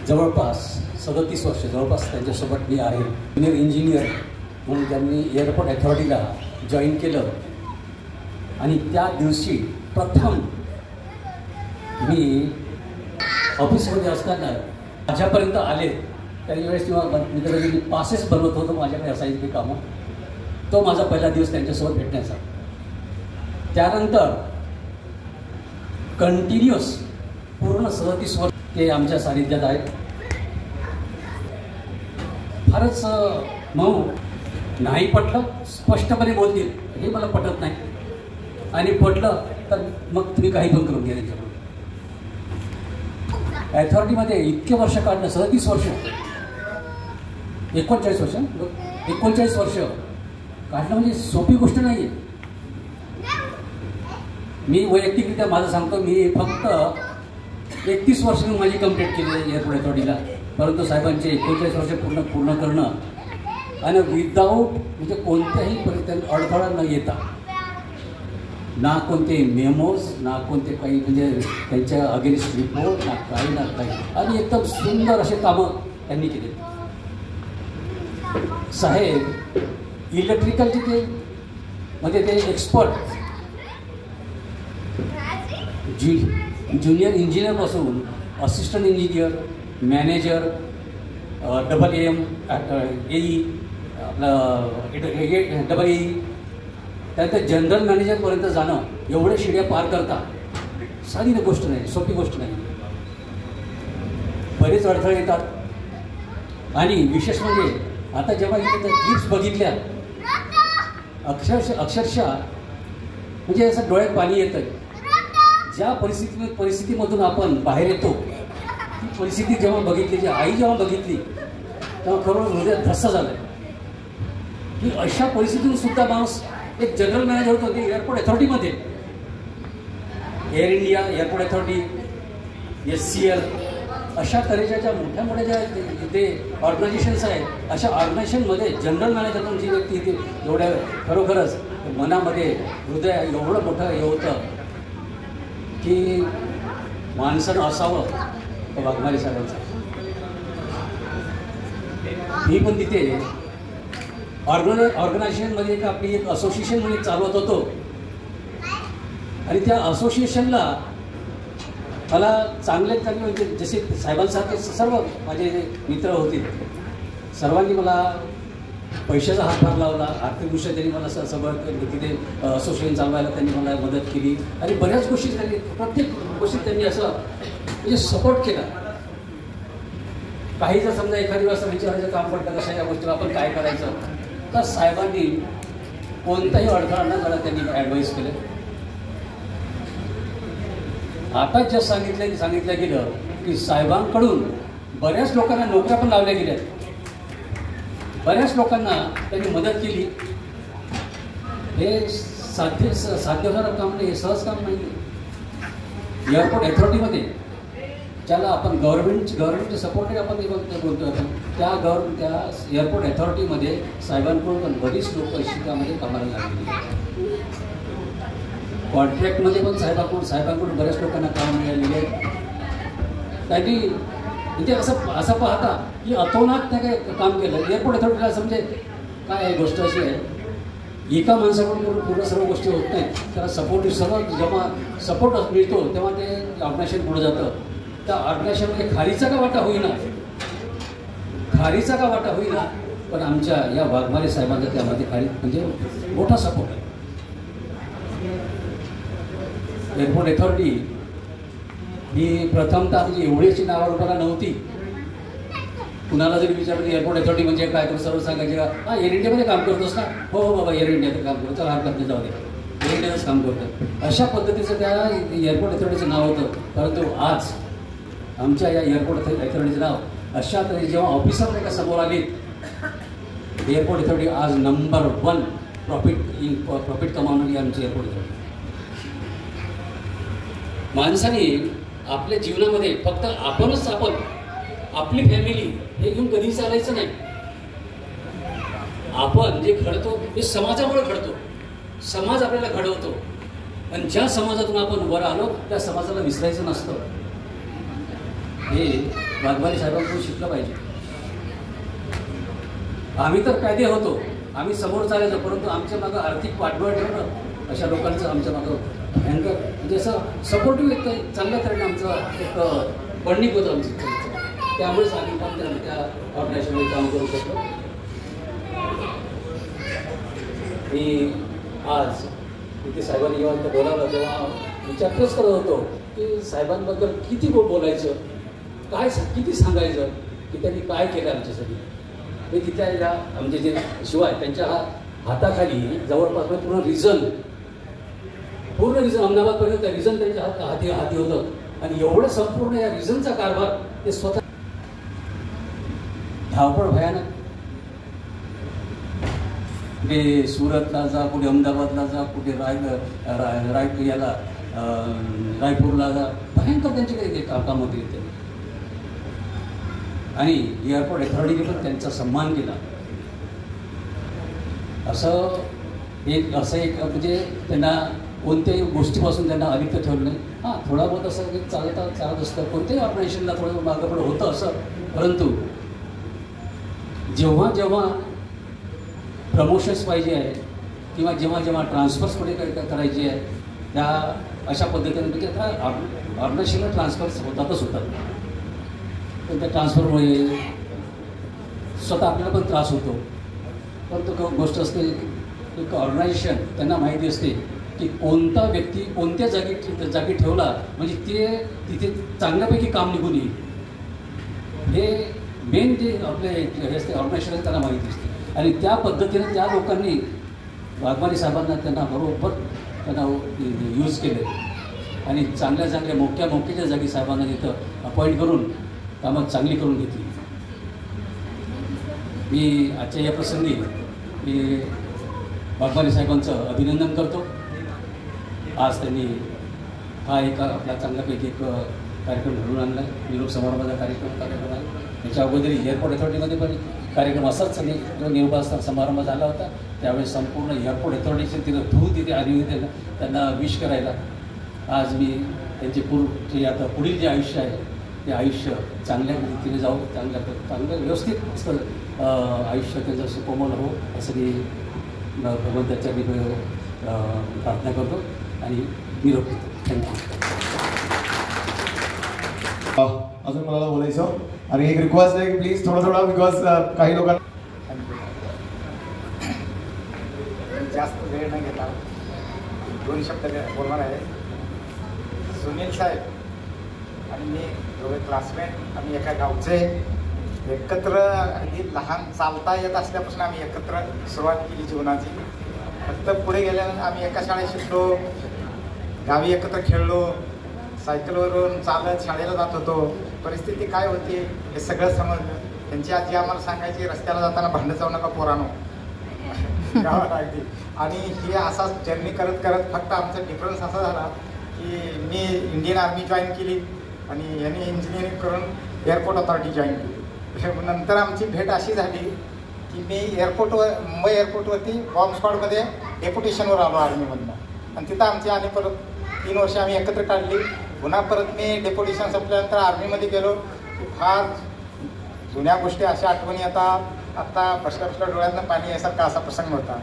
जवळपास 37 वर्ष जवळपास त्यांच्यासोबत मी आहे. ज्युनियर इंजिनियर म्हणून त्यांनी एअरपोर्ट अथॉरिटीला जॉईन केलं आणि त्या दिवशी प्रथम मी ऑफिसमध्ये असताना माझ्यापर्यंत आले त्यावेळेस किंवा मी पासेस बनवत होतो, माझ्याकडे असायची ती कामं. तो माझा पहिला दिवस त्यांच्यासोबत भेटण्याचा. त्यानंतर कंटिन्युअस पूर्ण 37 वर्ष ते आमच्या सानिध्यात आहेत. फारच मऊ, नाही पटलं स्पष्टपणे बोलतील, हे मला पटत नाही, आणि पटलं तर मग तुम्ही काही पण करून घ्या. त्यांच्याकडून अथॉरिटीमध्ये इतके वर्ष काढणं, 37 वर्ष, 39 वर्ष काढणं म्हणजे सोपी गोष्ट नाही आहे. मी वैयक्तिकरित्या माझं सांगतो, मी फक्त 31 वर्ष मी माझी कंप्लीट केली आहे एअरपोर्ट अथॉरिटीला. परंतु साहेबांचे 39 वर्ष पूर्ण करणं आणि विदाऊट म्हणजे कोणत्याही परिस्थितीत अडथळा न येता, ना कोणते मेमोज, ना कोणते काही म्हणजे त्यांच्या अगेन्स्ट रिपोर्ट, ना काही, आणि एकदम सुंदर असे कामं त्यांनी केले. साहेब इलेक्ट्रिकलचे ते म्हणजे ते एक्सपर्ट, ज्युनियर इंजिनियरपासून assistant engineer, manager, AM, AE, आपलं AE, त्यानंतर जनरल मॅनेजरपर्यंत जाणं, एवढे शिड्या पार करता साधी गोष्ट नाही, सोपी गोष्ट नाही. बरेच अडथळे येतात. आणि विशेष म्हणजे आता जेव्हा इथे क्लिप्स बघितल्या, अक्षरशः म्हणजे असं डोळ्यात पाणी येतं. ज्या परिस्थितीमधून आपण बाहेर येतो, ती परिस्थिती जेव्हा बघितली, जी आई जेव्हा बघितली, तेव्हा खरोखर हृदयात धस्स झालं की अशा परिस्थितीतून सुद्धा माणूस एक जनरल मॅनेजर होतो ते एअरपोर्ट अथॉरिटीमध्ये. Air India, airport authority, SCL, अशा तऱ्हेच्या ज्या मोठ्या ज्या ते ऑर्गनायझेशन्स आहेत, अशा ऑर्गनायझेशनमध्ये जनरल मॅनेजर म्हणून जी व्यक्ती इथे एवढ्या खरोखरच मनामध्ये हृदय एवढं मोठं हे होतं की माणसानं असावं वाघमारे साहेबांचं. मी पण तिथे ऑर्गनायझेशनमध्ये आपली एक असोसिएशन म्हणून चालवत होतो, आणि त्या असोसिएशनला मला चांगले म्हणजे जसे साहेबांसारखे सर्व माझे मित्र होते, सर्वांनी मला पैशाचा हातभार लावला. आर्थिकदृष्ट्या त्यांनी मला सगळं तिथे असोसिएशन चालवायला त्यांनी मला मदत केली, आणि बऱ्याच गोष्टी त्यांनी, प्रत्येक गोष्टीत त्यांनी असं म्हणजे सपोर्ट केला. काही जर समजा एखादी वेळेस विचारायचं काम पडतं कशा या गोष्टीला आपण काय करायचं, तर साहेबांनी कोणताही अडथळा न करता त्यांनी ॲडवाईस केलं. आता जे सांगितलं गेलं की साहेबांकडून बऱ्याच लोकांना नोकऱ्या पण लावल्या गेल्या, बऱ्याच लोकांना त्यांनी मदत केली. हे साध्य होणारं काम नाही, हे सहज काम नाही. एअरपोर्ट अथॉरिटीमध्ये ज्याला आपण गव्हर्नमेंटचे सपोर्टेड आपण बोलतो, आपण त्या एअरपोर्ट अथॉरिटीमध्ये साहेबांकडून पण बरीच लोक शिकामध्ये कामाला लागलेली. कॉन्ट्रॅक्टमध्ये पण साहेबांकडून बऱ्याच लोकांना काम मिळालेले आहेत. त्यांनी म्हणजे असं पाहता की अतोनात त्या काय काम केलं. एअरपोर्ट अथॉरिटीला असं म्हणजे काय आहे, गोष्ट अशी आहे, एका माणसाकडून पूर्ण सर्व गोष्टी होत नाहीत. त्याला सर्व जेव्हा सपोर्ट मिळतो तेव्हा ते ऑर्गनायझेशन पुढे जातं. त्या ऑर्गनायझेशनमध्ये खारीचा का वाटा होईना, पण आमच्या या वाघमारे साहेबांचा त्यामध्ये खाली म्हणजे मोठा सपोर्ट आहे. एअरपोर्ट अथॉरिटी ही प्रथमतः म्हणजे एवढीची नावारूपाला नव्हती. कुणाला जरी विचारलं की एअरपोर्ट अथॉरिटी म्हणजे काय, तर सर्व सांगायचे का हां एअर इंडियामध्ये काम करतोस ना, हो बाबा एअर इंडियाचं काम करतो, चला हरकत नाही, जाऊ दे, एअर इंडियाचंच काम करतं. अशा पद्धतीचं त्या एअरपोर्ट अथॉरिटीचं नाव होतं. परंतु आज आमच्या या एअरपोर्ट अथॉरिटीचं नाव अशा तरी जेव्हा ऑफिसर नाही का समोर आले, एअरपोर्ट अथॉरिटी आज नंबर 1 प्रॉफिट कमावणारी आमची एअरपोर्ट अथॉरिटी. माणसाने आपल्या जीवनामध्ये फक्त आपण आपली फॅमिली हे घेऊन कधीही चालायचं नाही. आपण जे घडतो हे समाजामुळे घडतो, समाज आपल्याला घडवतो, आणि ज्या समाजातून आपण वर आलो त्या समाजाला विसरायचं नसतं. हे वाघमारे साहेबांकडून शिकलं पाहिजे. आम्ही तर कायदे होतो, आम्ही समोर चालायचो, परंतु आमच्या मागं आर्थिक पाठबळ ठेवणं अशा लोकांचं आमच्या मागं भयंकर म्हणजे असं सपोर्टिव्ह एक चांगल्या तऱ्हेने आमचं एक बंडिंग होतं आमचं. त्यामुळेच आम्ही पण त्या ऑर्गनायझेशनमध्ये काम करू शकतो. मी आज इथे साहेबांनी जेव्हा बोलावलं तेव्हा विचारपूस करत होतो की साहेबांबद्दल किती बोलायचं, काय किती सांगायचं की त्यांनी काय केलं आमच्यासाठी. हे तिथल्या म्हणजे जे शिवाय त्यांच्या हाताखाली जवळपास पूर्ण रिजन अहमदाबादपर्यंत रिजन त्यांच्या हाती होतं. आणि एवढं संपूर्ण या रिजनचा कारभार ते स्वतः धावपळ भयानक. कुठे सुरतला जा, कुठे अहमदाबादला जा, कुठे रायपूरला जा, भयंकर त्यांचे काही काम होते. आणि एअरपोर्ट अथॉरिटीने पण त्यांचा सन्मान केला. असं एक म्हणजे त्यांना कोणत्याही गोष्टीपासून त्यांना अलिप्त ठेवलं नाही. हां, थोडा बहुत असं चालत असतं, कोणत्याही ऑर्गनायझेशनला थोडं मागं पुढं होतं असं. परंतु जेव्हा प्रमोशन्स पाहिजे आहे किंवा जेव्हा ट्रान्सफर्स कुठे करायची आहे, त्या अशा पद्धतीने म्हणजे आता ऑर्गनायझेशनला ट्रान्सफर्स होतातच होतात. पण त्या ट्रान्सफरमुळे स्वतः आपल्याला पण त्रास होतो. परंतु गोष्ट असते एक ऑर्गनायझेशन त्यांना माहिती असते की कोणता व्यक्ती कोणत्या जागी ठेवला म्हणजे ते तिथे चांगल्यापैकी काम निघून येईल. हे मेन जे आपले हे असते ऑर्गनायझेशन त्यांना माहिती असते. आणि त्या पद्धतीने त्या लोकांनी वाघमारे साहेबांना त्यांना बरोबर त्यांना यूज केले आणि चांगल्या मोक्याच्या जागी साहेबांना तिथं अपॉइंट करून कामं चांगली करून घेतली. मी आजच्या या प्रसंगी मी वाघमारे साहेबांचं अभिनंदन करतो. आज त्यांनी हा एक आपला चांगल्यापैकी एक कार्यक्रम घडवून आणला. निरोप समारंभाचा कार्यक्रम आहे. त्याच्या अगोदर एअरपोर्ट अथॉरिटीमध्ये पण कार्यक्रम असाच निरोप समारंभ झाला होता. त्यावेळेस संपूर्ण एअरपोर्ट अथॉरिटीचे तिथं तिथे आली होती त्यांना विश करायला. आज मी त्यांचे आता पुढील जे आयुष्य आहे ते आयुष्य चांगल्या रीतीने जाऊ, चांगलं व्यवस्थित आयुष्य त्यांचं सुकोमल हो असं मी भगवंताच्या प्रार्थना करतो आणि निरोप देतो. थँक्यू. अजून मला बोलायचं आणि एक रिक्वेस्ट आहे की प्लीज थोडा बिकॉज काही लोकांना जास्त वेळ नाही घेता 2 शब्द बोलणार आहे. सुनील साहेब आणि मी दोघे क्लासमेट, आम्ही एका गावचे, एकत्र अगदी लहान चालता येत असल्यापासून आम्ही एकत्र सुरुवात केली जीवनाची. फक्त पुढे गेल्यानंतर आम्ही एका शाळेत शिकलो, गावी एकत्र खेळलो, सायकलवरून चालत शाळेला जात होतो. परिस्थिती काय होती हे सगळं समजलं. त्यांची आजी आम्हाला सांगायची रस्त्याला जाताना भांडत जाऊ नका पोरानो गावात अगदी. आणि हे असाच जर्नी करत करत फक्त आमचा डिफरन्स असा झाला की मी इंडियन आर्मी जॉईन केली आणि यांनी इंजिनिअरिंग करून एअरपोर्ट अथॉरिटी जॉईन केली. नंतर आमची भेट अशी झाली की मी मुंबई एअरपोर्टवरती बॉम्ब स्क्वॉडमध्ये डेप्युटेशनवर आलो आर्मीमधनं. आणि तिथं आमची आणि परत 3 वर्ष आम्ही एकत्र काढली. पुन्हा परत मी डेप्युटेशन संपल्यानंतर आर्मीमध्ये गेलो. फार जुन्या गोष्टी अशा आठवणी येतात. आत्ता बसल्या डोळ्यातनं पाणी यासारखा असा प्रसंग होता.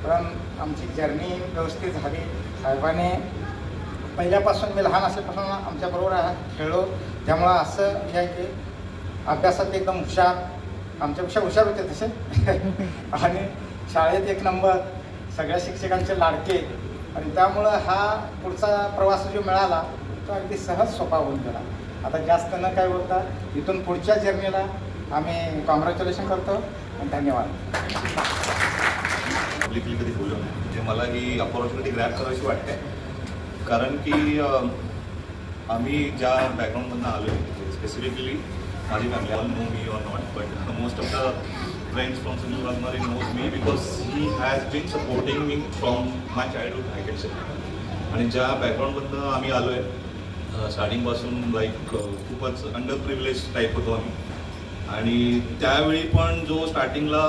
पण आमची जर्नी व्यवस्थित झाली. साहेबाने पहिल्यापासून मी लहान असल्यापासून आमच्याबरोबर खेळलो. त्यामुळं असं हे आहे की अभ्यासात एकदम हुशार, आमच्यापेक्षा हुशार होते तसे आणि शाळेत 1 नंबर, सगळ्या शिक्षकांचे लाडके. आणि त्यामुळं हा पुढचा प्रवास जो मिळाला तो अगदी सहज सोपा होऊन गेला. आता जास्त न काय बोलता इथून पुढच्या जर्नीला आम्ही कॉंग्रॅच्युलेशन करतो आणि धन्यवाद. कधी बोललो नाही म्हणजे मला ही अपॉर्च्युनिटी ग्रॅब करायची वाटते. कारण की आम्ही ज्या बॅकग्राऊंडमधून आलो आहे स्पेसिफिकली माझी family all know me or not, but most of the friends from Sunil Wagmare knows me because he has been supporting me from my childhood, I can say. आणि ज्या बॅकग्राऊंडमधनं आम्ही आलो आहे स्टार्टिंगपासून खूपच अंडर प्रिव्हिलेज टाईप होतो आम्ही. आणि त्यावेळी पण जो स्टार्टिंगला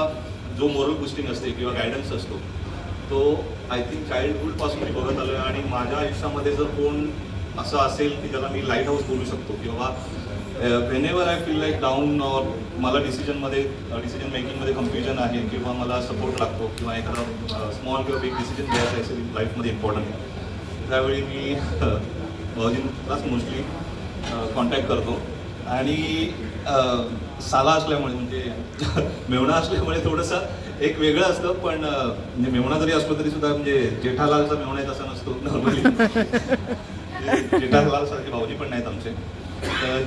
जो मोरल बुस्टिंग असते किंवा गायडन्स असतो तो आय थिंक चाइल्डहूडपासून मी बघत आलो आहे. आणि माझ्या आयुष्यामध्ये जर कोण असं असेल की ज्याला मी लाईट हाऊस बोलू शकतो, किंवा whenever I feel like down और मला डिसिजन मेकिंगमध्ये कन्फ्युजन आहे, किंवा मला सपोर्ट लागतो, किंवा एखादा स्मॉल किंवा बिग डिसिजन घ्यायचा असेल लाईफमध्ये इम्पॉर्टंट, त्यावेळी मी भाऊजींनाच मोस्टली कॉन्टॅक्ट करतो. आणि साला असल्यामुळे म्हणजे मेवणा असल्यामुळे थोडंसं एक वेगळं असतं, पण म्हणजे मेवणा जरी असलो तरी सुद्धा म्हणजे जेठालालचा मेवणा आहे तसा नसतो नॉर्मली. जेठालाल सारखे भाऊजी पण नाहीत आमचे.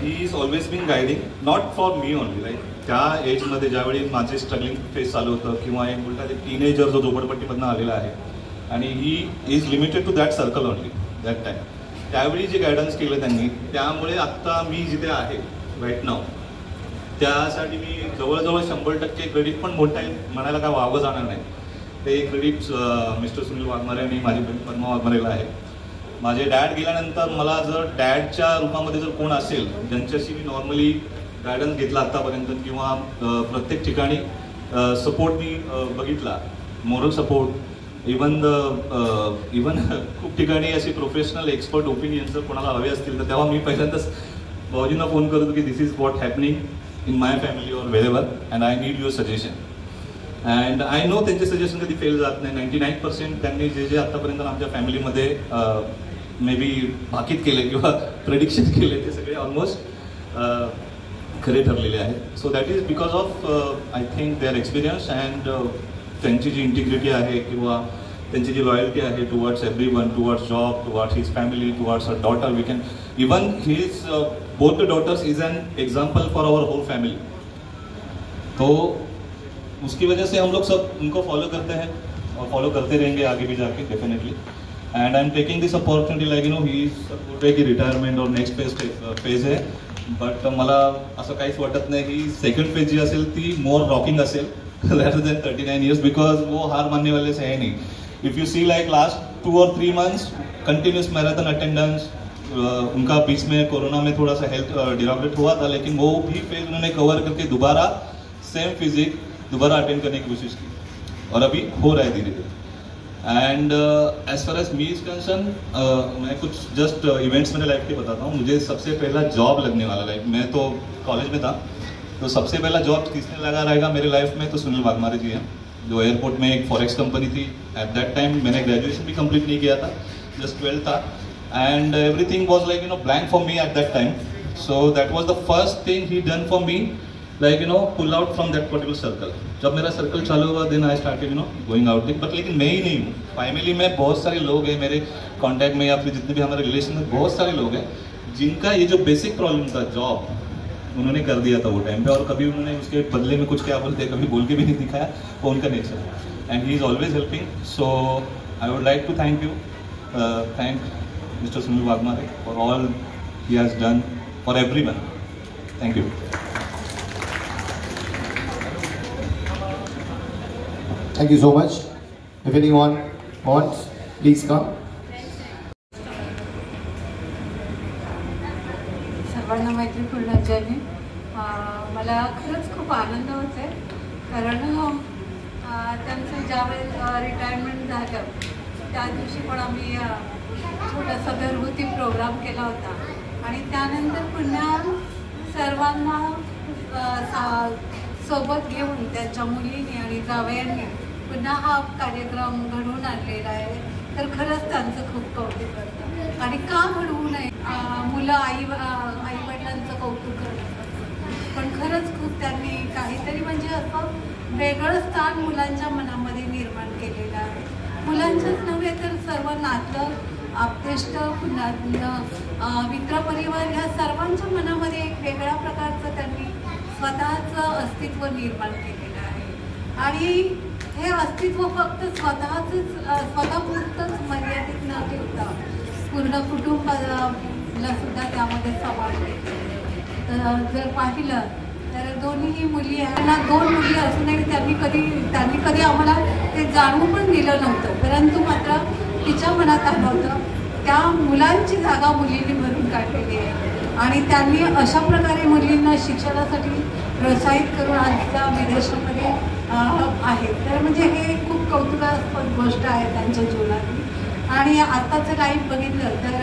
He is always been guiding, not for me only, like त्या एजमध्ये ज्यावेळी माझे स्ट्रगलिंग फेस चालू होतं, किंवा एक उलटा एक टीनेजर जो झोपडपट्टीमधनं आलेला आहे, आणि he is limited to that circle only that time. त्यावेळी जे गायडन्स केलं त्यांनी, त्यामुळे आत्ता मी जिथे आहे राईट नाव, त्यासाठी मी जवळजवळ 100% क्रेडिट पण मोठा म्हणायला काय वावं जाणार नाही. ते क्रेडिट मिस्टर सुनील वाघमारे आणि माझी बहीण पद्मा वाघमारेला आहे. माझे डॅड गेल्यानंतर मला जर डॅडच्या रूपामध्ये जर कोण असेल ज्यांच्याशी मी नॉर्मली गायडन्स घेतला आत्तापर्यंत, किंवा प्रत्येक ठिकाणी सपोर्ट मी बघितला, मोरल सपोर्ट, इवन खूप ठिकाणी अशी प्रोफेशनल एक्सपर्ट ओपिनियन जर कोणाला हवे असतील तर तेव्हा मी पहिल्यांदाच भाऊजींना फोन करतो की this is what happening in my family और wherever and I need your suggestion. And I know त्यांचे सजेशन कधी फेल जात नाही. 99% त्यांनी जे आत्तापर्यंत आमच्या फॅमिलीमध्ये मे बी भाकीत केले किंवा प्रेडिक्शन केले ते सगळे ऑलमोस्ट खरे ठरलेले आहेत. So that is because of I think their experience and त्यांची जी इंटिग्रिटी आहे किंवा त्यांची जी लॉयल्टी आहे towards everyone, towards job, towards his family, towards her daughter. We can even his both the daughters is an example for our whole family. तो उसकी वजह से हम लोग सब उनको फॉलो करते हैं और फॉलो करते रहेंगे आगे भी जाके definitely. And I am taking this opportunity like he बोलतोय की रिटायरमेंट और नेक्स्ट फेज आहे, बट मला असं काहीच वाटत नाही की सेकंड फेज जी असेल ती मोर रॉकिंग असेल rather than 39 years, because वो हार मानने वाले से है नहीं. If you see like last 2 or 3 months continuous marathon attendance, उनका बीच में कोरोना में थोड़ा सा हेल्थ डिरावलेट हुआ था, लेकिन वो भी फेज उन्होंने कवर करके दोबारा सेम फिजिक दोबारा अटेंड करने की कोशिश की और अभी हो रहा है धीरे धीरे. End as far as me is concern, मैं कुछ जस्ट इवेंट्स मैंने लाइफ के बताता हूँ. मुझे सबसे पहला जॉब लगने वाला, लाइक मैं तो कॉलेज में था, तो सबसे पहला जॉब किसने लगा रहेगा मेरे लाइफ में, तो सुनील वाघमारे जी हैं, जो एयरपोर्ट में एक फॉरेक्स कंपनी थी. एट दैट टाइम मैंने ग्रेजुएशन भी कंप्लीट नहीं किया था, जस्ट 12th था, and everything was like blank for me at that time. So that was the first thing he done for me, like pull out from that particular circle. जब मेरा circle चालू हुआ then I started going out. But लेकिन मैं ही नहीं हूँ, family में बहुत सारे लोग हैं मेरे कॉन्टैक्ट में, या फिर जितने भी हमारे रिलेशन में बहुत सारे लोग हैं जिनका ये जो बेसिक प्रॉब्लम था जॉब, उन्होंने कर दिया था वो टाइम पे, और कभी उन्होंने उसके बदले में कुछ क्या बोलते कभी बोल के भी नहीं दिखाया. वो उनका नेचर है and he is always helping. So I would like to thank you, thank mister Sunil Waghmare for all he has done for everyone. Thank you. Thank you so much. If anyone wants, please come. सर्वांना मैत्रीपूर्ण जय हिंद. मला खरंच खूप आनंद होत आहे, कारण त्यांचं ज्यावेळेस रिटायरमेंट झालं त्या दिवशी पण आम्ही छोटासा घरगुती प्रोग्राम केला होता, आणि त्यानंतर पुन्हा सर्वांना सोबत घेऊन त्यांच्या मुलींनी आणि जावयांनी पुन्हा हा कार्यक्रम घडवून आणलेला आहे. तर खरंच त्यांचं खूप कौतुक करतं. आणि का घडवू नये, मुलं आईवडिलांचं कौतुक करतात, पण खरंच खूप त्यांनी काहीतरी म्हणजे असं वेगळं स्थान मुलांच्या मनामध्ये निर्माण केलेलं आहे. मुलांचंच नव्हे तर सर्व नातं, आप्तेष्ट, पुन्हा मित्रपरिवार ह्या सर्वांच्या मनामध्ये एक वेगळ्या प्रकारचं त्यांनी स्वतःचं अस्तित्व निर्माण केलेलं आहे. आणि हे अस्तित्व फक्त स्वतःपुरतंच मर्यादित न ठेवता पूर्ण कुटुंबाला सुद्धा त्यामध्ये समावेश. तर जर पाहिलं तर दोन्ही मुली आहेत, 2 मुली असूनही त्यांनी कधी आम्हाला ते जाणवू पण दिलं नव्हतं, परंतु मात्र तिच्या मनात आलं होतं त्या मुलांची जागा मुलींनी भरून काढलेली आहे. आणि त्यांनी अशा प्रकारे मुलींना शिक्षणासाठी प्रोत्साहित करून आज त्या विदेशामध्ये आहे. तर म्हणजे हे खूप कौतुकास्पद गोष्ट आहे त्यांच्या जीवनातली. आणि आत्ताचं लाईफ बघितलं तर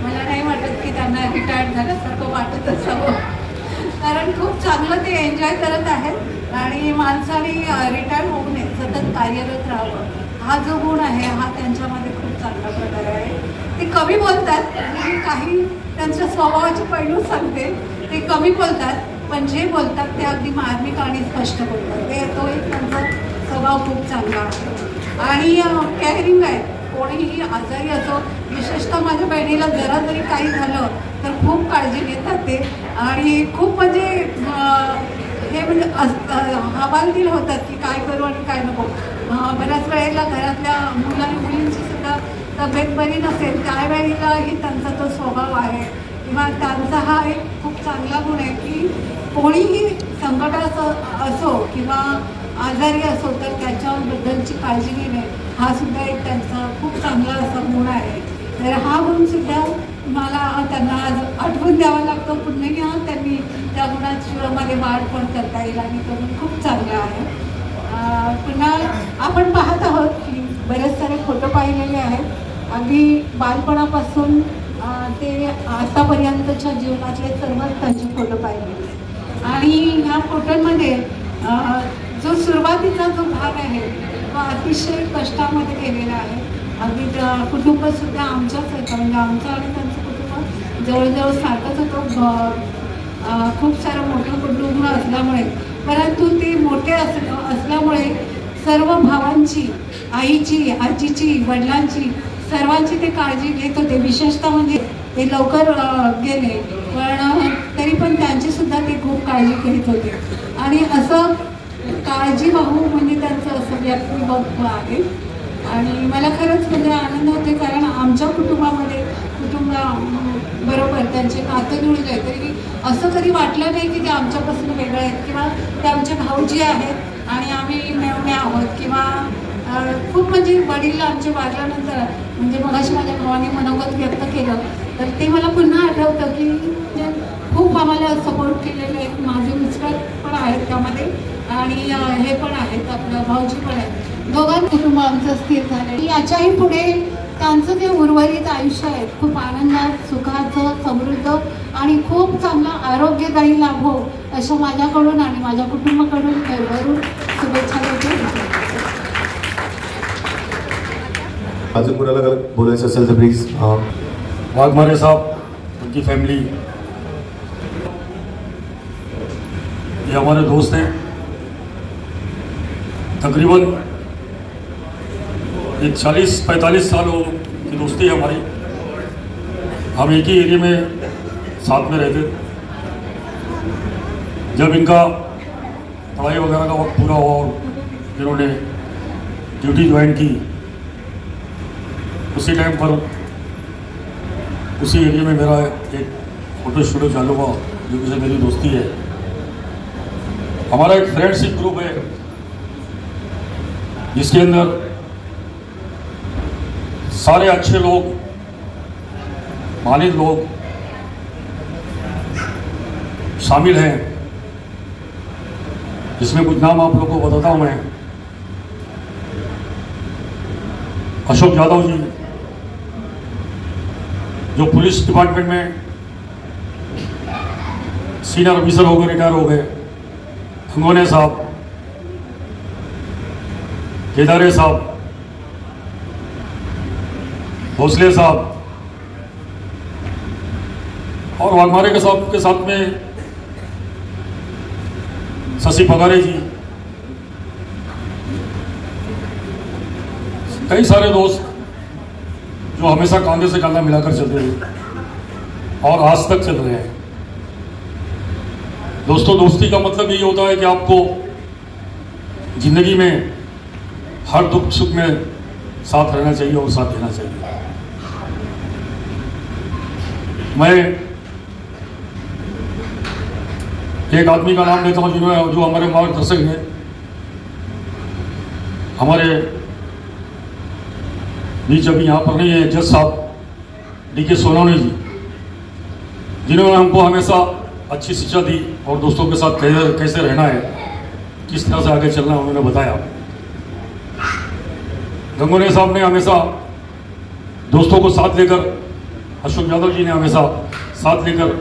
मला नाही वाटत की त्यांना रिटायर्ड झाल्यासारखं वाटत असावं, कारण खूप चांगलं ते एन्जॉय करत आहेत आणि माणसाने रिटायर्ड होऊ नये, सतत कार्यरत राहावं. हा जो गुण आहे हा त्यांच्यामध्ये खूप चांगला प्रकार आहे. ते कमी बोलतात आणि काही त्यांच्या स्वभावाचे पैलू सांगते, ते कमी बोलतात पण जे बोलतात ते अगदी मार्मिक आणि स्पष्ट बोलतात. ते तो एक त्यांचा स्वभाव खूप चांगला आहे आणि केअरिंग आहे. कोणीही आजारी असो, विशेषतः माझ्या बहिणीला जरा जरी काही झालं तर खूप काळजी घेतात ते आणि खूप म्हणजे हे म्हणजे हवालदिल होतात की काय करू आणि काय नको. बऱ्याच वेळेला घरातल्या मुलींची सुद्धा तब्येत बरी नसेल त्यावेळेलाही त्यांचा तो स्वभाव आहे किंवा त्यांचा हा एक खूप चांगला गुण आहे की कोणीही संकटात असो किंवा आजारी असो तर त्याच्याबद्दलची काळजी घेणे हा सुद्धा एक त्यांचा खूप चांगला असा गुण आहे. तर हा गुण सुद्धा मला त्यांना आज आठवण द्यावा लागतो पुन्हा त्यांनी त्या गुणामध्ये वाढ पण करता येईल आणि तो गुण खूप चांगला आहे. पुन्हा आपण पाहत आहोत की बरेच सारे फोटो पाहिलेले आहेत, अगदी बालपणापासून ते आतापर्यंतच्या जीवनातले सर्वच त्यांचे फोटो पाहिलेले आणि ह्या फोटोंमध्ये जो सुरुवातीचा जो भाग आहे तो अतिशय कष्टामध्ये गेलेला आहे. अगदी कुटुंबसुद्धा आमच्याच होतं, म्हणजे आमचं आणि त्यांचं कुटुंब जवळजवळ सारखंच होतं. खूप सारं मोठं कुटुंब असल्यामुळे, परंतु ते मोठे असल्यामुळे सर्व भावांची, आईची, आजीची, वडिलांची, सर्वांची ते काळजी घेत होते. विशेषतः म्हणजे ते लवकर गेले पण तरी पण त्यांची सुद्धा ते खूप काळजी घेत होते आणि असं काळजीवाहू म्हणजे त्यांचं असं व्यक्तिमत्व आहे आणि मला खरंच म्हणजे आनंद होते, कारण आमच्या कुटुंबामध्ये बरोबर त्यांचे नातं जुळले तरी असं कधी वाटलं नाही की ते आमच्यापासून वेगळं आहेत किंवा ते आमचे भाऊजी आहेत आणि आम्ही मेवणे आहोत किंवा खूप म्हणजे वडील आमचे वारल्यानंतर म्हणजे मगाशी माझ्या भावाने मनोगत व्यक्त केलं तर ते मला पुन्हा आठवतं की खूप आम्हाला सपोर्ट केलेले आहेत. माझे मिस्टर पण आहेत त्यामध्ये आणि हे पण आहेत, आपलं भाऊजी पण आहेत. दोघांचं कुटुंब आमचं स्थिर झालं. याच्याही पुढे त्यांचं जे उर्वरित आयुष्य आहे खूप आनंदात, सुखाचं, समृद्ध आणि खूप चांगला आरोग्यदायी लाभो असं माझ्याकडून आणि माझ्या कुटुंबाकडून भरभरून शुभेच्छा देते. अजून कोणाला बोलायचं असेल तर प्लीज. वाघमारे साहब, उनकी फैमिली, ये हमारे दोस्त हैं. तकरीबन एक 40-45 सालों की दोस्ती है हमारी. हम एक ही एरिया में साथ में रहते. जब इनका पढ़ाई वगैरह का वक्त पूरा हुआ और इन्होंने ड्यूटी ज्वाइन की, उसी टाइम पर उसी एरिया में मेरा एक फोटो स्टूडियो चालू हुआ जो कि मेरी दोस्ती है. हमारा एक फ्रेंडशिप ग्रुप है जिसके अंदर सारे अच्छे लोग, मानित लोग शामिल हैं. इसमें कुछ नाम आप लोगों को बताता हूं मैं. अशोक यादव जी जो पुलिस डिपार्टमेंट में सीनियर ऑफिसर हो गए, रिटायर हो गए. हंगोने साहब, केदारे साहब, भोसले साहब और वाघमारे के साथ में शशि पगारे जी, कई सारे दोस्त जो हमेशा कांधे से कांधा मिलाकर चलते थे और आज तक चल रहे हैं. दोस्तों, दोस्ती का मतलब यही होता है कि आपको जिंदगी में हर दुख सुख में साथ रहना चाहिए और साथ देना चाहिए. मैं एक आदमी का नाम लेता हूं जो हमारे मार्गदर्शक हैं, हमारे बीच अभी यहाँ पर नहीं है, जज साहब DK सोनवणे जी, जिन्होंने हमको हमेशा अच्छी शिक्षा दी और दोस्तों के साथ कैसे रहना है, किस तरह से आगे चलना है, उन्होंने बताया. गंगोने साहब ने हमेशा दोस्तों को साथ लेकर अशोक यादव जी ने हमेशा साथ लेकर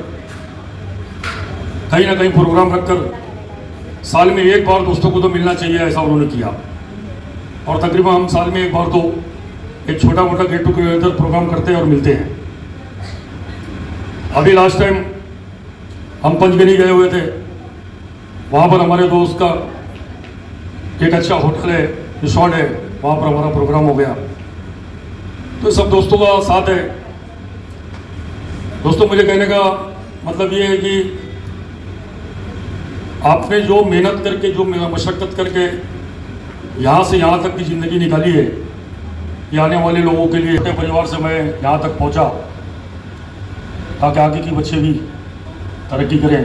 कहीं ना कहीं प्रोग्राम रखकर साल में एक बार दोस्तों को तो मिलना चाहिए, ऐसा उन्होंने किया। और तकरीबन हम साल में एक बार तो एक छोटा मोटा गेट टुगेदर प्रोग्राम करते हैं और मिलते हैं। अभी लास्ट टाइम हम पंचगनी गए हुए थे, वहाँ पर हमारे दोस्त का एक अच्छा होटल है, रिसोर्ट है, वहाँ पर हमारा प्रोग्राम हो गया। तो सब दोस्तों का साथ है। दोस्तों, मुझे कहने का मतलब ये है कि आपने जो मेहनत करके, जो मशक्क़त करके यहाँ से यहाँ तक की ज़िंदगी निकाली है, ये आने वाले लोगों के लिए, अपने परिवार से मैं यहाँ तक पहुँचा ताकि आगे के बच्चे भी तरक्की करें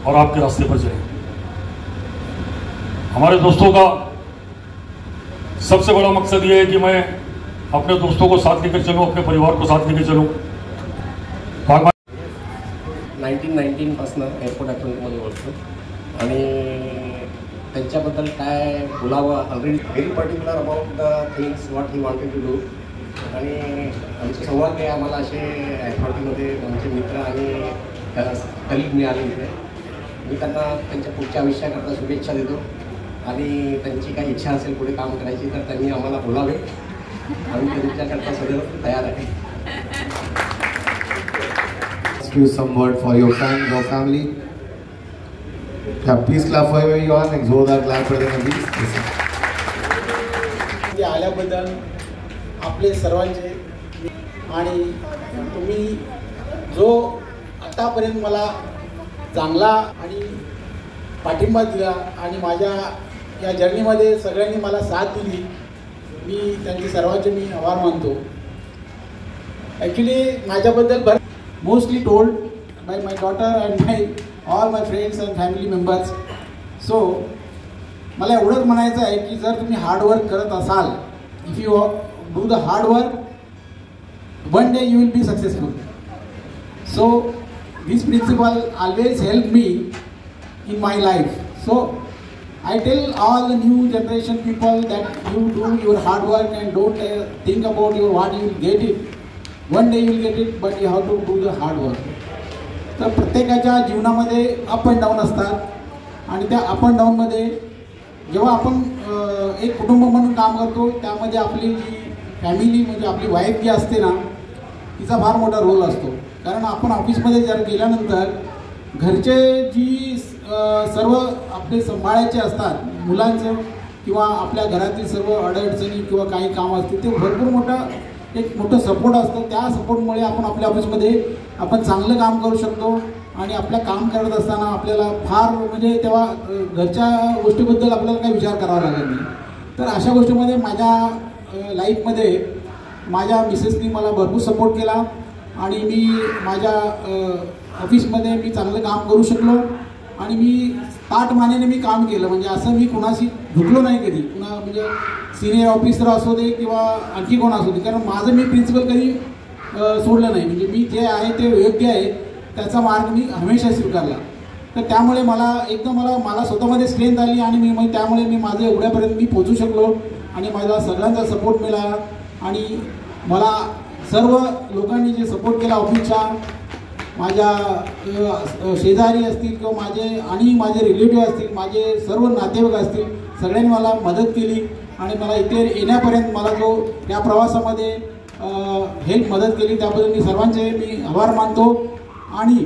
और आपके रास्ते पर चलें। हमारे दोस्तों का सबसे बड़ा मकसद ये है कि मैं अपने दोस्तों को साथ लेकर चलूँ, अपने परिवार को साथ लेकर चलूँ। 1919 पासून एअरपोर्ट अथॉरिटीमध्ये बोलतो आणि त्यांच्याबद्दल काय बोलावं, already very particular about the things what he wanted to do. आणि आमचे संवाद हे आम्हाला असे अथॉरिटीमध्ये आमचे मित्र आणि कलीग मिळाले इथे। मी त्यांना त्यांच्या पुढच्या आयुष्याकरता शुभेच्छा देतो आणि त्यांची काही इच्छा असेल पुढे काम करायची तर त्यांनी आम्हाला बोलावे, आम्ही त्यांच्याकरता सदैव तयार आहे। You some word for your friends or family. Yeah, please clap for everyone. एक जोरदार clap कर देना please. आल्याबद्दल आपले सर्वांचे आणि तुम्ही जो आतापर्यंत मला चांगला आणि पाठिंबा दिला आणि माझ्या या जर्नीमध्ये सगळ्यांनी मला साथ दिली, मी त्यांचे सर्वांचे मी आभार मानतो। ॲक्च्युली माझ्याबद्दल mostly told by my daughter and all my friends and family members. So मला एवढंच म्हणायचं आहे की जर तुम्ही हार्डवर्क करत असाल, if you do the hard work, one day you will be successful. So this principle always help me in my life. So I tell all the new generation people that you do your hard work and don't think about your what you will get it. One day you will get it, but you have to do the hard work. तर प्रत्येकाच्या जीवनामध्ये up and down असतात आणि त्या up and डाऊनमध्ये जेव्हा आपण एक कुटुंब म्हणून काम करतो त्यामध्ये आपली जी फॅमिली म्हणजे आपली वाईफ जी असते ना तिचा फार मोठा रोल असतो. कारण आपण ऑफिसमध्ये जर गेल्यानंतर घरचे जी सर्व आपले सांभाळायचे असतात मुलांचं किंवा आपल्या घरातील सर्व अडचणी किंवा काही काम असतील ते भरपूर मोठं सपोर्ट असतं. त्या सपोर्टमुळे आपण आपल्या ऑफिसमध्ये आपण चांगलं काम करू शकतो आणि आपलं काम करत असताना आपल्याला फार म्हणजे तेव्हा घरच्या गोष्टीबद्दल आपल्याला काही विचार करावा लागत नाही. तर अशा गोष्टीमध्ये माझ्या लाईफमध्ये माझ्या मिसेसनी मला भरपूर सपोर्ट केला आणि मी माझ्या ऑफिसमध्ये मी चांगलं काम करू शकलो आणि मी ताटमानेने मी काम केलं. म्हणजे असं मी कुणाशी झुकलो नाही कधी, कुणा म्हणजे सिनियर ऑफिसर असू दे किंवा आणखी कोण असू दे. कारण माझं मी प्रिन्सिपल कधी सोडलं नाही. म्हणजे मी जे आहे ते योग्य आहे त्याचा मार्ग मी हमेशा स्वीकारला. तर त्यामुळे मला एकदम मला स्वतःमध्ये स्ट्रेंथ आली आणि मी त्यामुळे मी माझं एवढ्यापर्यंत मी पोहोचू शकलो आणि माझा सगळ्यांचा सपोर्ट मिळाला. आणि मला सर्व लोकांनी जे सपोर्ट केला ऑफिसच्या, माझ्या शेजारी असतील किंवा माझे रिलेटिव्ह असतील, माझे सर्व नातेवाईक असतील, सगळ्यांनी मला मदत केली आणि मला इथे येण्यापर्यंत मला जो या प्रवासामध्ये मदत केली त्याबद्दल मी सर्वांचे मी आभार मानतो. आणि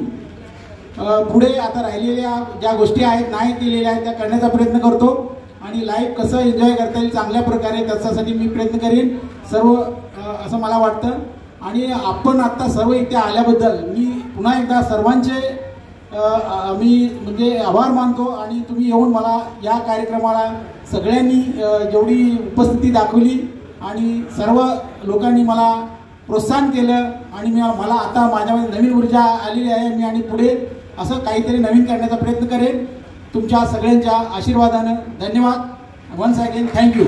पुढे आता राहिलेल्या ज्या गोष्टी आहेत नाही केलेल्या आहेत त्या करण्याचा प्रयत्न करतो आणि लाईफ कसं एन्जॉय करता येईल चांगल्या प्रकारे त्याच्यासाठी मी प्रयत्न करेन सर्व असं मला वाटतं. आणि आपण आत्ता सर्व इथे आल्याबद्दल मी पुन्हा एकदा सर्वांचे मी म्हणजे आभार मानतो. आणि तुम्ही येऊन मला या कार्यक्रमाला सगळ्यांनी जेवढी उपस्थिती दाखवली आणि सर्व लोकांनी मला प्रोत्साहन केलं आणि मला आता माझ्यामध्ये नवीन ऊर्जा आलेली आहे. मी आणि पुढे असं काहीतरी नवीन करण्याचा प्रयत्न करेन तुमच्या सगळ्यांच्या आशीर्वादानं. धन्यवाद. Once again thank you.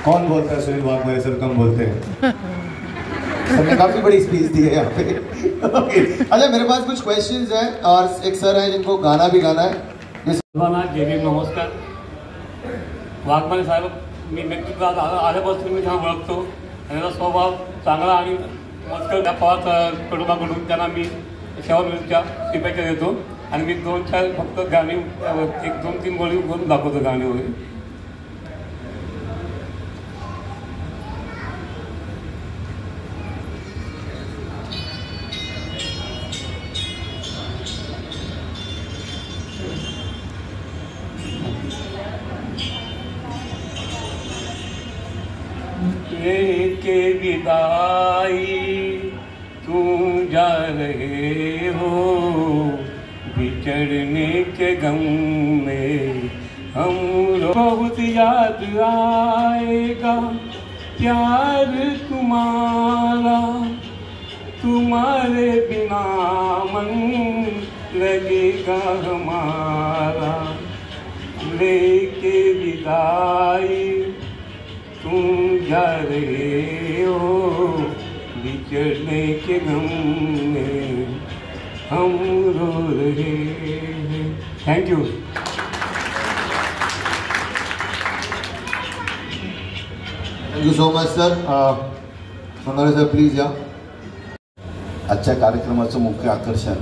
कौन बोलता है? सुनील वाघमारे सर कम बोलते हैं. सबने काफी बड़ी स्पीच दी है यहाँ पे. ओके, अच्छा मेरे पास कुछ क्वेश्चंस हैं और एक सर है जिनको गाना भी गाना है. जय नमस्कार. वाघमारे साहेब मी व्यक्तिगत आल्यापासून मी जेव्हा ओळखतो त्याचा स्वभाव चांगला आणि मस्कर त्या पवार कुटुंबाकडून त्यांना मी सेवानिवृत्तीच्या शुभेच्छा देतो आणि मी 2-4 फक्त गाणी 1-2-3 गोळी बोलून दाखवतो गाणी वगैरे. लेके विदाई तुम जा रहे हो, बिछड़ने के गम में हम बहुत याद आएगा प्यार तुम्हारा, तुम्हारे बिना मन लगेगा हमारा. लेके विदाई तुम जा रहे हो, बिछड़ने के गम में हम रो रहे हैं. Thank you. Thank you so much sir. Sonare sir please या. आजच्या कार्यक्रमाचं मुख्य आकर्षण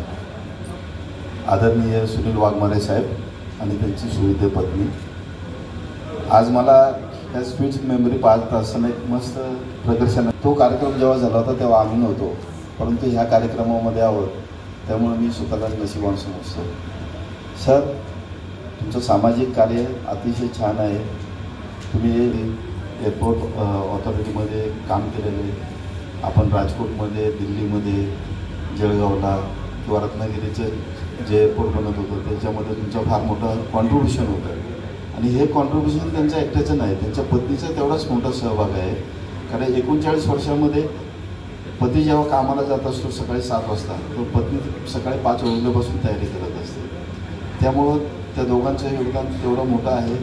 आदरणीय सुनील वाघमारे साहेब आणि त्यांची सुविद्य पत्नी. आज मला त्या स्पीच मेमरी पाहत असताना एक मस्त प्रदर्शन. तो कार्यक्रम जेव्हा झाला होता तेव्हा आम्ही नव्हतो, परंतु ह्या कार्यक्रमामध्ये आहोत त्यामुळे मी स्वतःला नशिबान समजतो. सर तुमचं सामाजिक कार्य अतिशय छान आहे. तुम्ही एअरपोर्ट ऑथॉरिटीमध्ये काम केलेले, आपण राजकोटमध्ये, दिल्लीमध्ये, जळगावला किंवा रत्नागिरीचं जे एअरपोर्ट बनत होतं त्याच्यामध्ये तुमचं फार मोठं कॉन्ट्रिब्युशन होतं. आणि हे कॉन्ट्रिब्युशन त्यांच्या एकट्याचं नाही, त्यांच्या पत्नीचा तेवढाच मोठा सहभाग आहे. कारण 39 वर्षामध्ये पती जेव्हा कामाला जात असतो सकाळी 7 वाजता, तो पत्नी सकाळी 5 वाजल्यापासून तयारी करत असते. त्यामुळं त्या दोघांचं योगदान तेवढं मोठं आहे.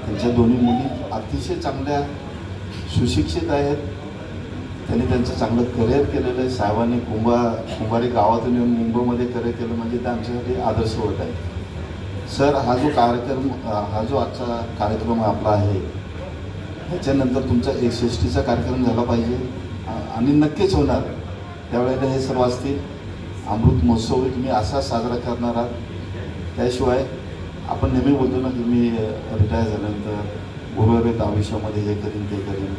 त्यांच्या दोन्ही मुली अतिशय चांगल्या सुशिक्षित आहेत. त्यांनी त्यांचं चांगलं करिअर केलेलं आहे. साहेबांनी कुंभारी गावातून येऊन मुंबईमध्ये करिअर केलं म्हणजे ते आमच्यासाठी आदर्शवत आहे. सर हा जो आजचा कार्यक्रम आपला आहे ह्याच्यानंतर तुमचा 61चा कार्यक्रम झाला पाहिजे आणि नक्कीच होणार. त्यावेळेला हे सर्व असतील. अमृत महोत्सव तुम्ही असा साजरा करणार आहात. त्याशिवाय आपण नेहमी बोलतो ना की मी रिटायर झाल्यानंतर उर्वरित आयुष्यामध्ये हे करीन ते करीन,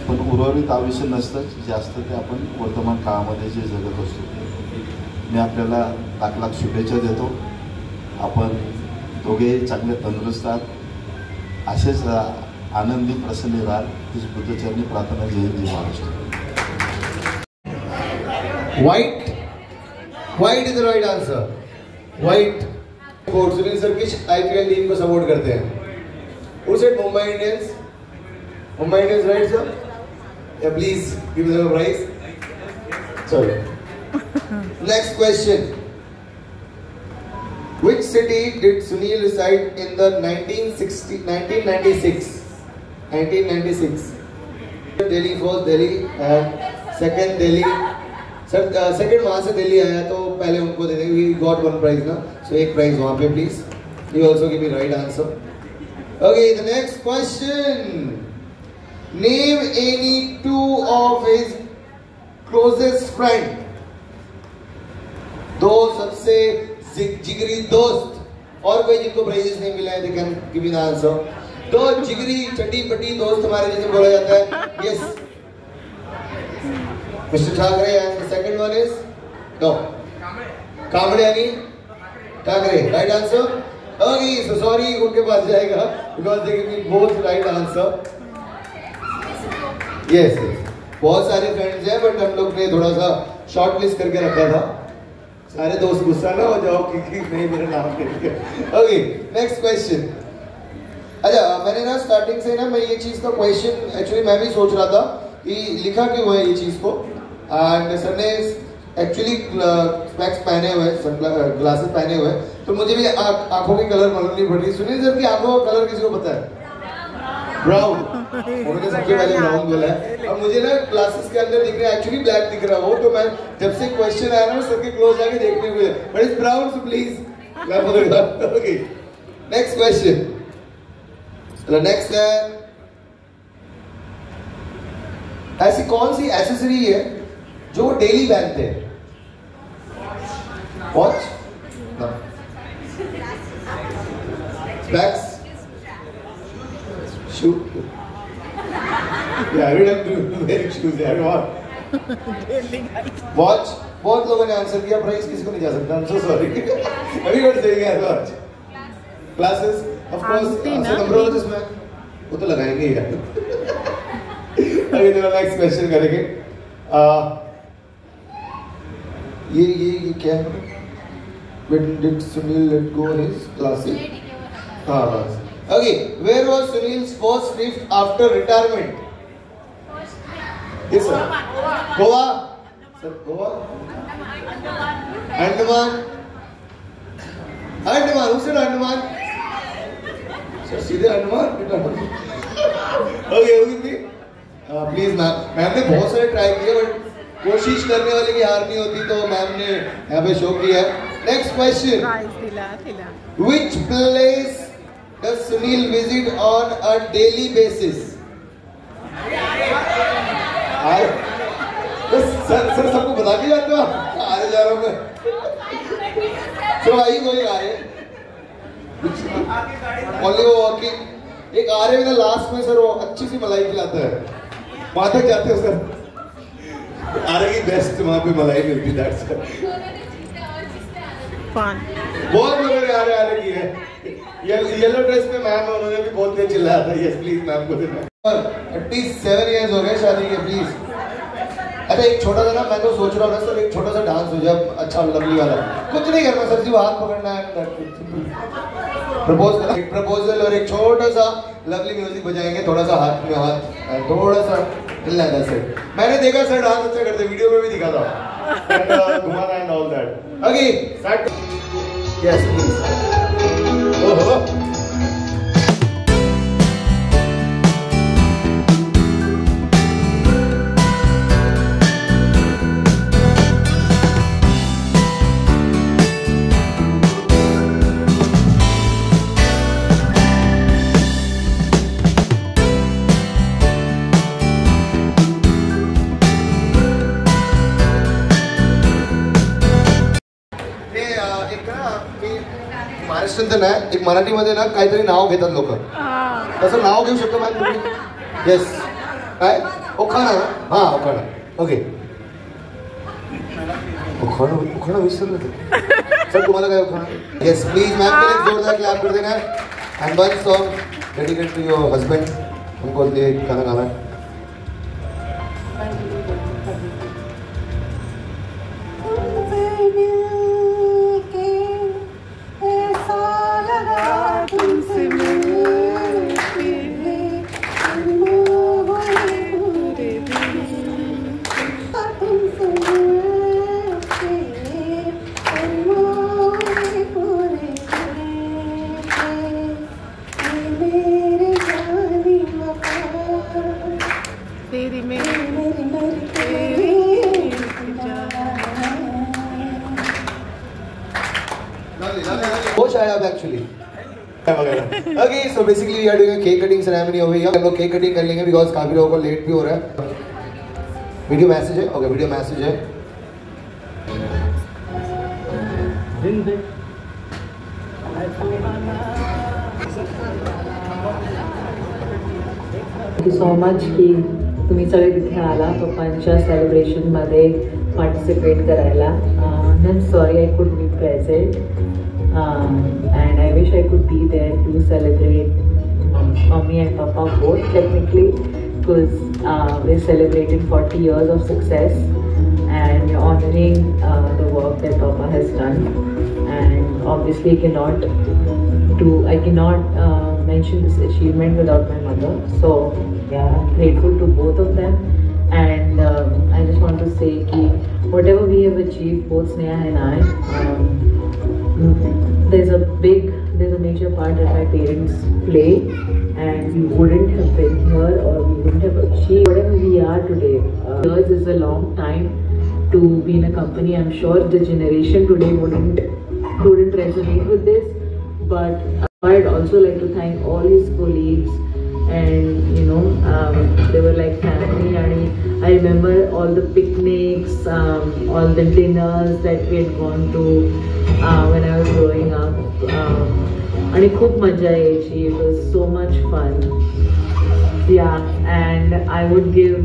पण उर्वरित आयुष्य नसतंच, जे असतं ते आपण वर्तमान काळामध्ये जे जगत असतो. मी आपल्याला लाख शुभेच्छा देतो. आपण दोघे चांगले तंदुरुस्त आहात, असेच आनंदी प्रसन्न राहाल हीच बुद्धचरणी प्रार्थना. जय जय Maharashtra. White is the right answer. White. Sunil sir किस IPL टीम को सपोर्ट करते हैं? Who said Mumbai Indians? Mumbai Indians right sir? या please give them a prize. चलो next question. Which city did Sunil reside in the 1996? 1996. Delhi first, Delhi and second Delhi. Sir second वहाँ से दिल्ली आया तो पहले उनको दे देंगे. We got one prize ना, so एक प्राइज वहाँ पे please. You also give me right answer. Okay, the next question. Name any two of his closest friend. दो सबसे जिगरी दोस्त और कोई जिनको प्राइजेस नहीं मिला है, they can give me the answer. दो जिगरी चटी पटी दोस्त हमारे जैसे बोला जाता है. Yes. Mr. Thackeray, and the second one is no. Kamde यानी Thackeray. Right answer. Okay, so sorry उनके पास जाएगा because they give me both right answer. Yes, yes. बहुत सारे फ्रेंड्स हैं बट हम लोग ने थोड़ा सा शॉर्ट लिस्ट करके रखा था. सारे दोस्त गुस्सा ना हो जाओ कि नहीं मेरा नाम करके. Okay next question. अच्छा मैंने ना स्टार्टिंग से ना मैं ये चीज़ का क्वेश्चन एक्चुअली मैं भी सोच रहा था कि लिखा क्यों है ये चीज़ को. एंड सर ने एक्चुअली स्पेक्स पहने हुए, ग्लासेस पहने हुए, तो मुझे भी आंखों की कलर मालूम नहीं पड़ रही. सुनील सर की आंखों का कलर किसी को पता है? ब्राउन. उन्होंने सबसे पहले ब्राउन बोला है. अब मुझे ना ग्लासेस के अंदर दिख रहा है एक्चुअली ब्लैक दिख रहा हो, तो मैं जब से क्वेश्चन आया ना सर के क्लोज जाके देखने हुए but it's brown so please मैं बोलूंगा. Okay next question. चलो नेक्स्ट है ऐसी कौन सी एसेसरी है जो वो डेली पहनते हैं? Watch, specs, shoe, watch. बहुत लोगों ने आंसर किया, प्राइस किसी को नहीं जा सकता. I'm so sorry. Everyone saying yes, watch. Glasses, of course. Numerologist में वो तो लगाएंगे यार. अभी तो नेक्स्ट क्वेश्चन करेंगे. ये क्या है? When did Sunil let go his glasses? हाँ. Okay, where was Sunil's first trip after retirement? Yes sir. Goa. Sir, Goa. Andaman. Andaman. Who said Andaman? Sir, सीधे Andaman. Okay, who is please ma'am ने बहुत सारे try किए but कोशिश करने वाले की हार नहीं होती, तो मैम ने यहाँ पे शो किया है. Next question. Which place does Sunil visit on a daily basis? Sir सबको बता के जाते हो आने जा रहा हूँ मैं. सर वही कोई आ रहे ओनली वो वॉकिंग. एक आ रहे हैं लास्ट में सर, वो अच्छी सी मलाई खिलाता है, वहां तक जाते हो सर. आ रहे की बेस्ट वहां पे मलाई मिलती है. बहुत लोगों ने आ रहे की है. येलो ड्रेस में मैम, उन्होंने भी बहुत तेज चिल्लाया था. यस प्लीज मैम को देना. 37 इयर्स हो गए शादी के. प्लीज. अच्छा एक छोटा सा ना, मैं तो सोच रहा हूँ ना सर, एक छोटा सा डांस हो जाए. अच्छा लवली वाला कुछ नहीं करना सर जी, वो हाथ पकड़ना है, प्रपोजल और एक छोटा सा लवली म्यूजिक बजाएंगे. थोड़ा सा हाथ में हाथ, थोड़ा सा हिलना है सर. मैंने देखा सर डांस अच्छा करते, वीडियो में भी दिखा था. घुमाना end all that. Okay start. Yes please. ओहो महाराष्ट्रात ना एक मराठीमध्ये ना काहीतरी नाव घेतात लोक. तसं नाव घेऊ शकतो मॅम तुम्ही? येस. काय ओखाणा? हा ओखाणा. ओके ओखाणा विसरलं सर. तुम्हाला काय ओखाणा? येस प्लीज मॅम के लिए जोरदार क्लैप कर देना. And one song dedicate to your husband. उनको ये गाना गाना है. Actually. Okay, so basically we are doing a cake cutting ceremony over here. हम लोग केक कटिंग कर लेंगे because काफी लोगों को लेट भी हो रहा है. वीडियो मैसेज है. ओके वीडियो मैसेज है. थँक्यू सो मच की तुम्ही सगळे तिथे आला पप्पांच्या सेलिब्रेशनमध्ये पार्टिसिपेट करायला. I am sorry I could be present. And I wish I could be there to celebrate Mommy and Papa both technically, because we're celebrating 40 years of success and we're honoring the work that Papa has done. And obviously I cannot mention this achievement without my mother. So yeah, I'm grateful to both of them. And I just want to say that whatever we have achieved, both Sneha and I, there's a major part that my parents play, and we wouldn't have been here or we wouldn't have achieved whatever we are today. Years is a long time to be in a company. I'm sure the generation today wouldn't resonate with this, but I'd also like to thank all his colleagues and they were like family. And I remember all the picnics, all the dinners that we had gone to when I was growing up. आणि खूप मजा यायची. It was so much fun. Yeah, and I would give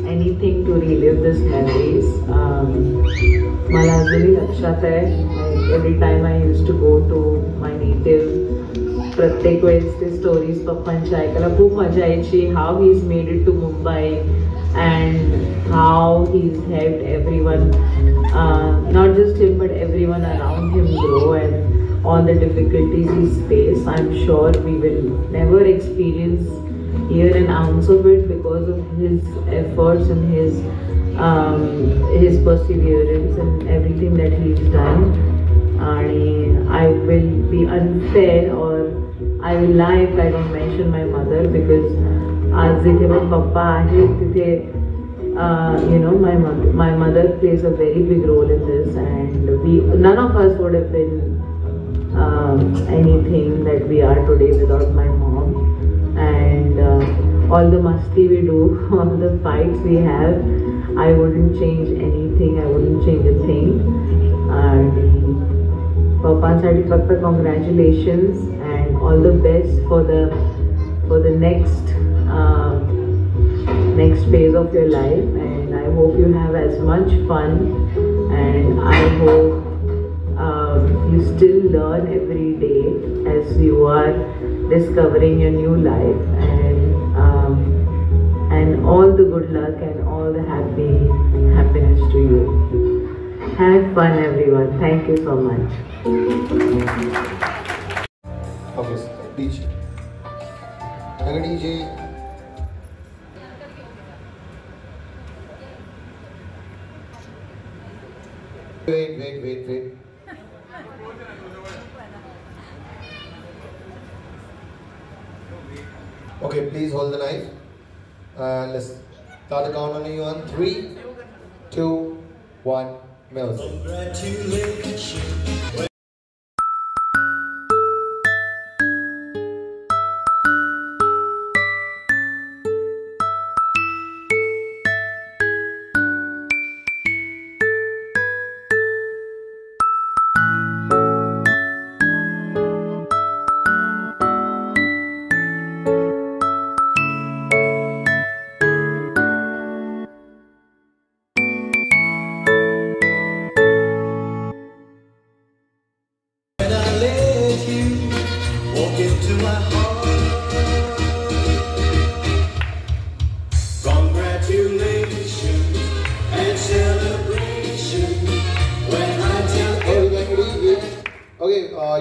anything to relive these memories. मला अजूनही लक्षात आहे, every time I used to go to my native, प्रत्येक वेळेस ते स्टोरीज पप्पांच्या ऐकायला खूप मजा यायची. How he's made it to Mumbai and how he's helped everyone, not just him but everyone around him grow, and all the difficulties he's faced. I'm sure we will never experience here an ounce of it because of his efforts and his perseverance and everything that he's done. And I will be unfair, or I will lie if I don't mention my mother, because as जिथे my papa आहेत तिथे my mother plays a very big role in this, and none of us would have been anything that we are today without my mom. And all the masti we do, all the fights we have, I wouldn't change anything, I wouldn't change a thing. And Papaसाठी फक्त congratulations and all the best for the next phase of your life, and I hope you have as much fun, and I hope you still learn every day as you are discovering your new life, and all the good luck and all the happiness to you. Have fun, everyone. Thank you so much. Okay, DJ. DJ. Wait. Okay, please hold the knife. And let's start the count on you on 3, 2, 1, music.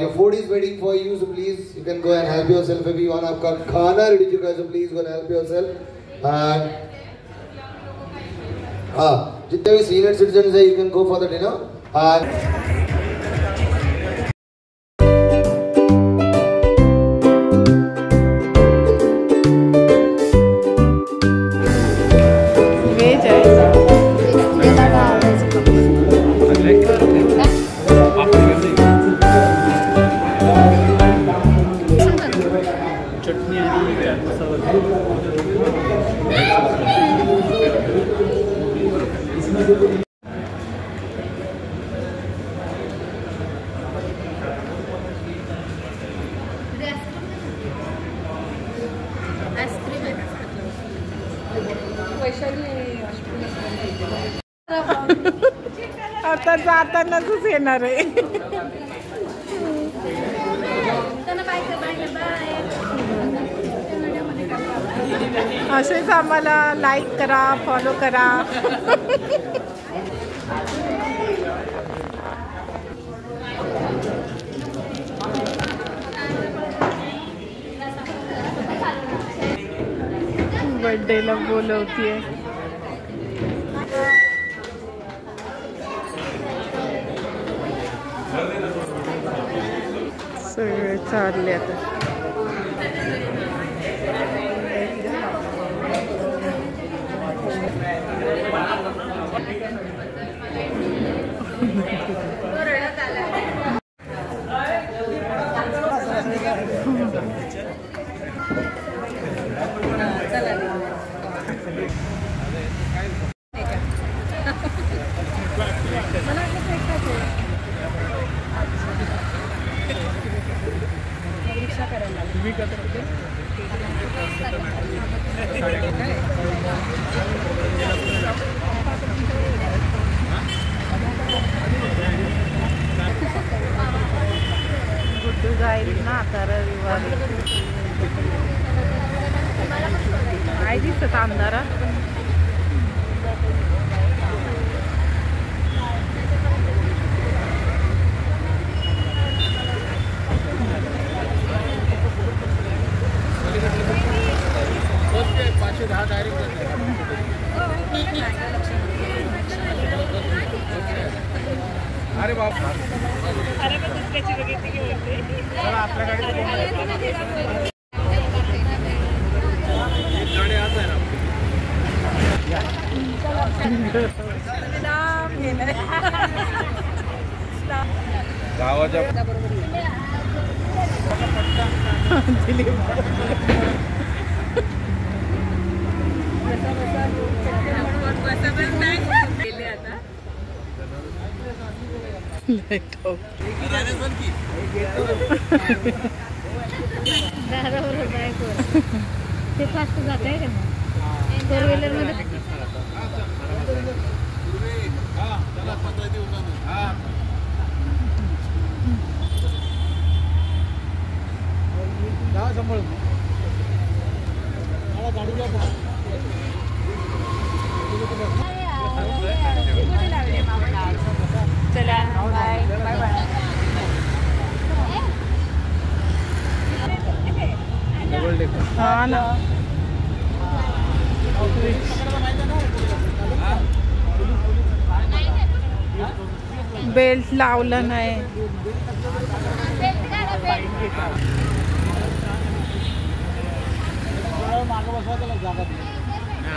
Your food is waiting for you, so please you can go and help yourself. Everyone, आपका खाना ready to go, so please go and help yourself. And जितने भी senior citizens हैं, you can go for the dinner. And आता जातानाच येणार आहे. असेच आम्हाला लाईक करा, फॉलो करा. बर्थडेला बोलवतीये. सगळे चालले आता. गुड्डू जाईल ना आता रविवारी. काय दिसत अंधारा. अरे बाप अरे पण दुसऱ्याची बघितली की बोलते आपल्या गाडी गावाच्या ते फास्ट जात आहे का मग फोर व्हीलर मध्ये चला बाय बाय बाय. हा ना. बेल्ट लावलं नाही.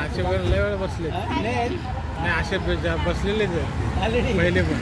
असे लय वेळ बसले नाही असे बसलेलेच पहिले पण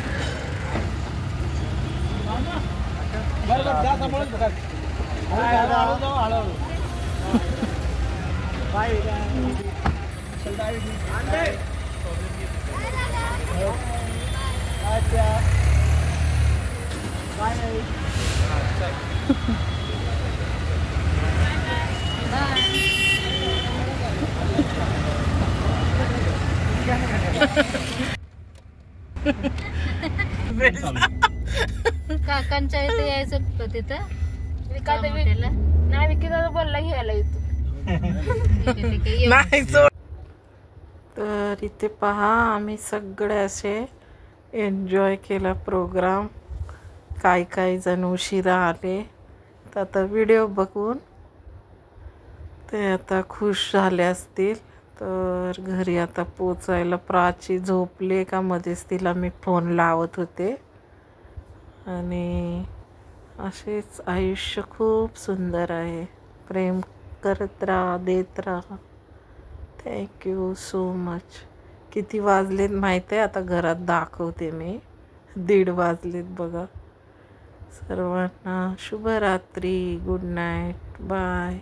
काकांच्या इथे यायचं होतं तिथं नाही विकी बोलला घ्यायला येतो. तर इथे पहा आम्ही सगळे असे एन्जॉय केला प्रोग्राम. काही जण उशिरा आले तर आता व्हिडिओ बघून ते आता खुश झाले असतील. तर घरी आता पोचायला प्राची झोपले का मध्येच तिला मी फोन लावत होते. आणि असेच आयुष्य खूप सुंदर आहे. प्रेम करत राहा, देत राहा. Thank you so much. किती वाजलेत माहीत आहे आता घरात दाखवते मी. 1:30 वाजलेत बघा. सर्वांना शुभरात्री. Good night. बाय.